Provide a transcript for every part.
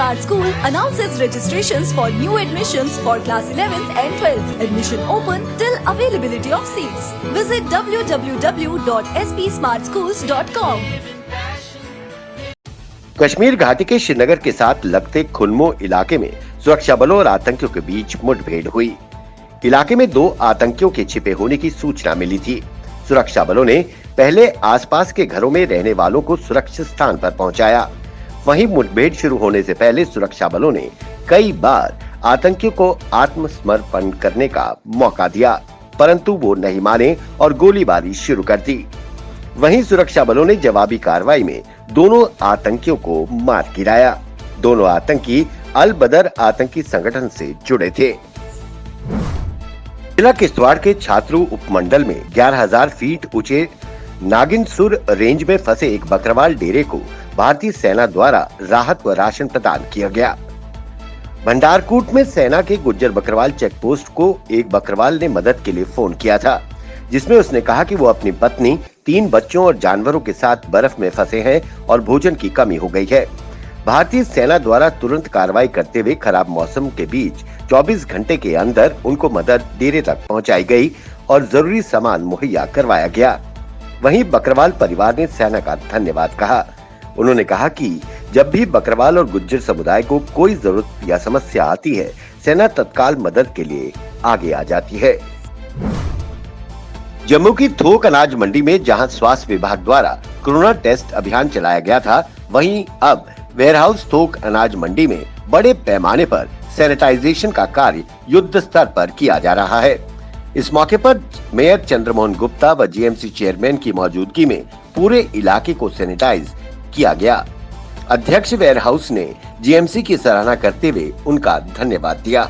Smart School announces registrations for new admissions for class 11th and 12th. Admission open till availability of seats. Visit www.spsmartschools.com. Kashmir घाटी के श्रीनगर के साथ लगते खुनमो इलाके में सुरक्षा बलों और आतंकियों के बीच मुठभेड़ हुई। इलाके में 2 आतंकियों के छिपे होने की सूचना मिली थी। सुरक्षा बलों ने पहले आसपास के घरों में रहने वालों को सुरक्षित स्थान पर पहुंचाया। वहीं मुठभेड़ शुरू होने से पहले सुरक्षा बलों ने कई बार आतंकियों को आत्मसमर्पण करने का मौका दिया, परंतु वो नहीं माने और गोलीबारी शुरू कर दी। वहीं सुरक्षा बलों ने जवाबी कार्रवाई में दोनों आतंकियों को मार गिराया। दोनों आतंकी अल बदर आतंकी संगठन से जुड़े थे। जिला किश्तवाड़ के छात्रू उपमंडल में 11,000 फीट ऊंचे नागिनसुर रेंज में फंसे एक बकरवाल डेरे को भारतीय सेना द्वारा राहत व राशन प्रदान किया गया। भंडारकूट में सेना के गुज्जर बकरवाल चेक पोस्ट को एक बकरवाल ने मदद के लिए फोन किया था, जिसमें उसने कहा कि वो अपनी पत्नी, 3 बच्चों और जानवरों के साथ बर्फ में फंसे हैं और भोजन की कमी हो गई है। भारतीय सेना द्वारा तुरंत कार्रवाई करते हुए खराब मौसम के बीच 24 घंटे के अंदर उनको मदद डेरे तक पहुंचाई गई और जरूरी सामान मुहैया करवाया गया। वहीं बकरवाल परिवार ने सेना का धन्यवाद कहा। उन्होंने कहा कि जब भी बकरवाल और गुज्जर समुदाय को कोई जरूरत या समस्या आती है, सेना तत्काल मदद के लिए आगे आ जाती है। जम्मू की थोक अनाज मंडी में जहां स्वास्थ्य विभाग द्वारा कोरोना टेस्ट अभियान चलाया गया था, वहीं अब वेयरहाउस थोक अनाज मंडी में बड़े पैमाने पर सैनिटाइजेशन का कार्य युद्ध स्तर पर किया जा रहा है। इस मौके पर मेयर चंद्रमोहन गुप्ता व जीएमसी चेयरमैन की मौजूदगी में पूरे इलाके को सैनिटाइज किया गया। अध्यक्ष वेयरहाउस ने जीएमसी की सराहना करते हुए उनका धन्यवाद दिया।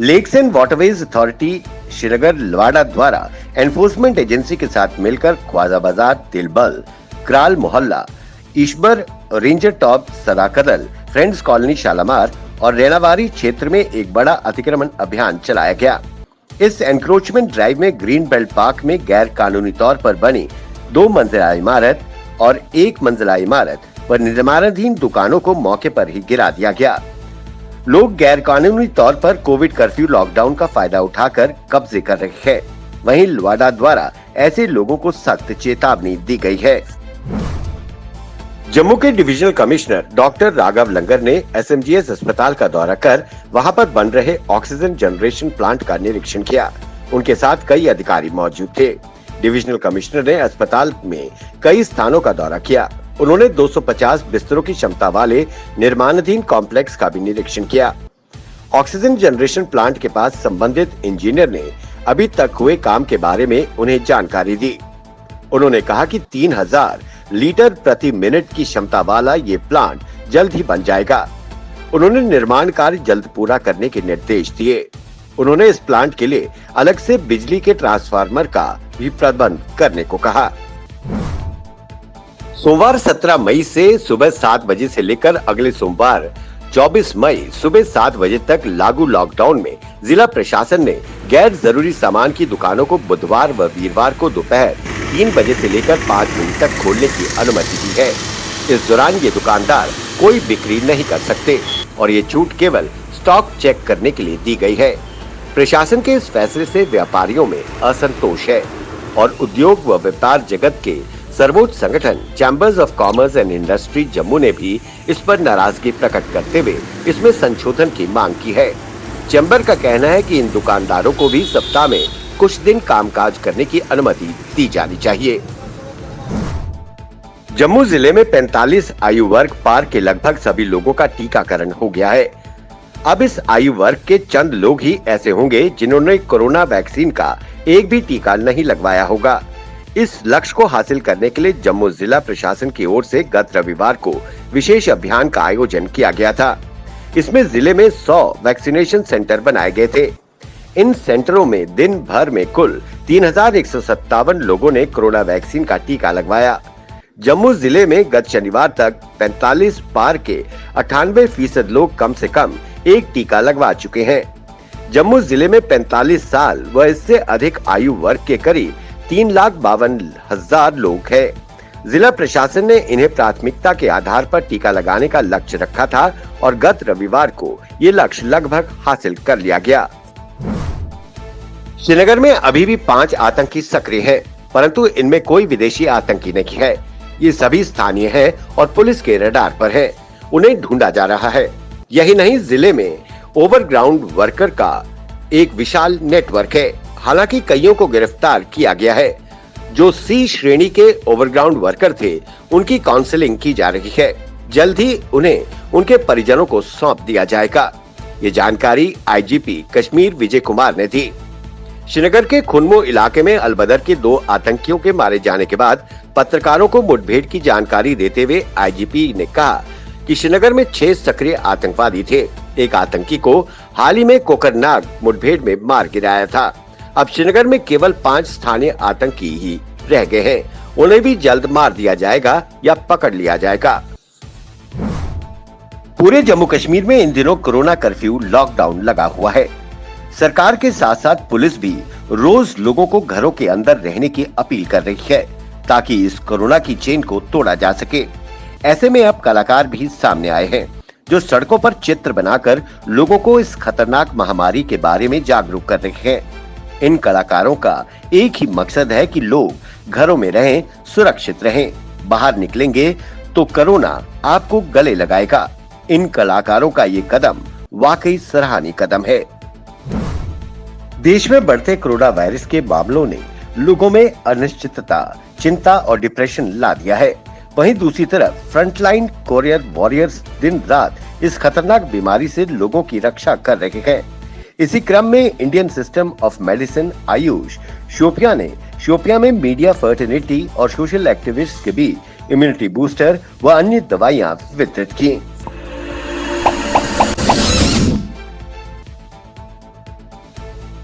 Lakes and waterways authority Srinagar लवाड़ा द्वारा एनफोर्समेंट एजेंसी के साथ मिलकर ख्वाजा बाजार, Tilbal, Kral Mohalla, Ishwar, ranger top, Sadakadal, friends colony Shalimar और रेनावारी क्षेत्र में एक बड़ा अतिक्रमण अभियान चलाया गया। इस एनक्रोचमेंट ड्राइव में ग्रीन बेल्ट पार्क में गैर कानूनी तौर पर बनी 2 मंजिला इमारत और 1 मंजिला इमारत व निर्माणाधीन दुकानों को मौके पर ही गिरा दिया गया। लोग गैर कानूनी तौर पर कोविड कर्फ्यू लॉकडाउन का फायदा उठाकर कब्जे कर रहे हैं। वहीं लवाड़ा द्वारा ऐसे लोगों को सख्त चेतावनी दी गई है। जम्मू के डिविजनल कमिश्नर डॉक्टर राघव लंगर ने एसएमजीएस अस्पताल का दौरा कर वहां पर बन रहे ऑक्सीजन जनरेशन प्लांट का निरीक्षण किया। उनके साथ कई अधिकारी मौजूद थे। डिविजनल कमिश्नर ने अस्पताल में कई स्थानों का दौरा किया। उन्होंने 250 बिस्तरों की क्षमता वाले निर्माणाधीन कॉम्प्लेक्स का भी निरीक्षण किया। ऑक्सीजन जनरेशन प्लांट के पास संबंधित इंजीनियर ने अभी तक हुए काम के बारे में उन्हें जानकारी दी। उन्होंने कहा कि 3000 लीटर प्रति मिनट की क्षमता वाला ये प्लांट जल्द ही बन जाएगा। उन्होंने निर्माण कार्य जल्द पूरा करने के निर्देश दिए। उन्होंने इस प्लांट के लिए अलग से बिजली के ट्रांसफार्मर का भी प्रबंध करने को कहा। सोमवार 17 मई से सुबह 7 बजे से लेकर अगले सोमवार 24 मई सुबह 7 बजे तक लागू लॉकडाउन में जिला प्रशासन ने गैर जरूरी सामान की दुकानों को बुधवार व वीरवार को दोपहर 3 बजे से लेकर 5 बजे तक खोलने की अनुमति दी है। इस दौरान ये दुकानदार कोई बिक्री नहीं कर सकते और ये छूट केवल स्टॉक चेक करने के लिए दी गई है। प्रशासन के इस फैसले से व्यापारियों में असंतोष है और उद्योग व व्यापार जगत के सर्वोच्च संगठन chambers of commerce and industry Jammu ने भी इस पर नाराजगी प्रकट करते हुए इसमें संशोधन की मांग की है। चैम्बर का कहना है कि इन दुकानदारों को भी सप्ताह में कुछ दिन कामकाज करने की अनुमति दी जानी चाहिए। जम्मू जिले में 45 आयु वर्ग पार के लगभग सभी लोगों का टीकाकरण हो गया है। अब इस आयु वर्ग के चंद लोग ही ऐसे होंगे जिन्होंने कोरोना वैक्सीन का एक भी टीका नहीं लगवाया होगा। इस लक्ष्य को हासिल करने के लिए जम्मू जिला प्रशासन की ओर से गत रविवार को विशेष अभियान का आयोजन किया गया था। इसमें जिले में 100 वैक्सीनेशन सेंटर बनाए गए थे। इन सेंटरों में दिन भर में कुल 3157 लोगों ने कोरोना वैक्सीन का टीका लगवाया। जम्मू जिले में गत शनिवार तक 45 पार के 98% लोग कम से कम एक टीका लगवा चुके हैं। जम्मू जिले में 45 साल व इससे अधिक आयु वर्ग के करीब 3,52,000 लोग हैं। जिला प्रशासन ने इन्हें प्राथमिकता के आधार पर टीका लगाने का लक्ष्य रखा था और गत रविवार को ये लक्ष्य लगभग हासिल कर लिया गया। श्रीनगर में अभी भी 5 आतंकी सक्रिय हैं, परंतु इनमें कोई विदेशी आतंकी नहीं है। ये सभी स्थानीय हैं और पुलिस के रडार पर हैं। उन्हें ढूंढा जा रहा है। यही नहीं, जिले में ओवरग्राउंड वर्कर का एक विशाल नेटवर्क है। हालांकि कईयों को गिरफ्तार किया गया है। जो C श्रेणी के ओवरग्राउंड वर्कर थे, उनकी काउंसलिंग की जा रही है। जल्द ही उन्हें उनके परिजनों को सौंप दिया जाएगा। ये जानकारी IGP कश्मीर विजय कुमार ने दी। श्रीनगर के खुनमो इलाके में अलबदर के 2 आतंकियों के मारे जाने के बाद पत्रकारों को मुठभेड़ की जानकारी देते हुए IGP ने कहा कि श्रीनगर में 6 सक्रिय आतंकवादी थे। एक आतंकी को हाल ही में कोकरनाग मुठभेड़ में मार गिराया था। अब श्रीनगर में केवल 5 स्थानीय आतंकी ही रह गए हैं। उन्हें भी जल्द मार दिया जाएगा या पकड़ लिया जाएगा। पूरे जम्मू कश्मीर में इन दिनों कोरोना कर्फ्यू लॉकडाउन लगा हुआ है। सरकार के साथ साथ पुलिस भी रोज लोगों को घरों के अंदर रहने की अपील कर रही है, ताकि इस कोरोना की चेन को तोड़ा जा सके। ऐसे में अब कलाकार भी सामने आए हैं, जो सड़कों पर चित्र बनाकर लोगों को इस खतरनाक महामारी के बारे में जागरूक कर रहे हैं। इन कलाकारों का एक ही मकसद है कि लोग घरों में रहें, सुरक्षित रहें। बाहर निकलेंगे तो कोरोना आपको गले लगाएगा। इन कलाकारों का ये कदम वाकई सराहनीय कदम है। देश में बढ़ते कोरोना वायरस के मामलों ने लोगों में अनिश्चितता, चिंता और डिप्रेशन ला दिया है। वहीं दूसरी तरफ फ्रंटलाइन कोरियर वॉरियर्स दिन रात इस खतरनाक बीमारी से लोगों की रक्षा कर रहे हैं। इसी क्रम में Indian system of medicine Ayush Shopian में मीडिया, फर्टिलिटी और सोशल एक्टिविस्ट के बीच इम्यूनिटी बूस्टर व अन्य दवाइयां वितरित की।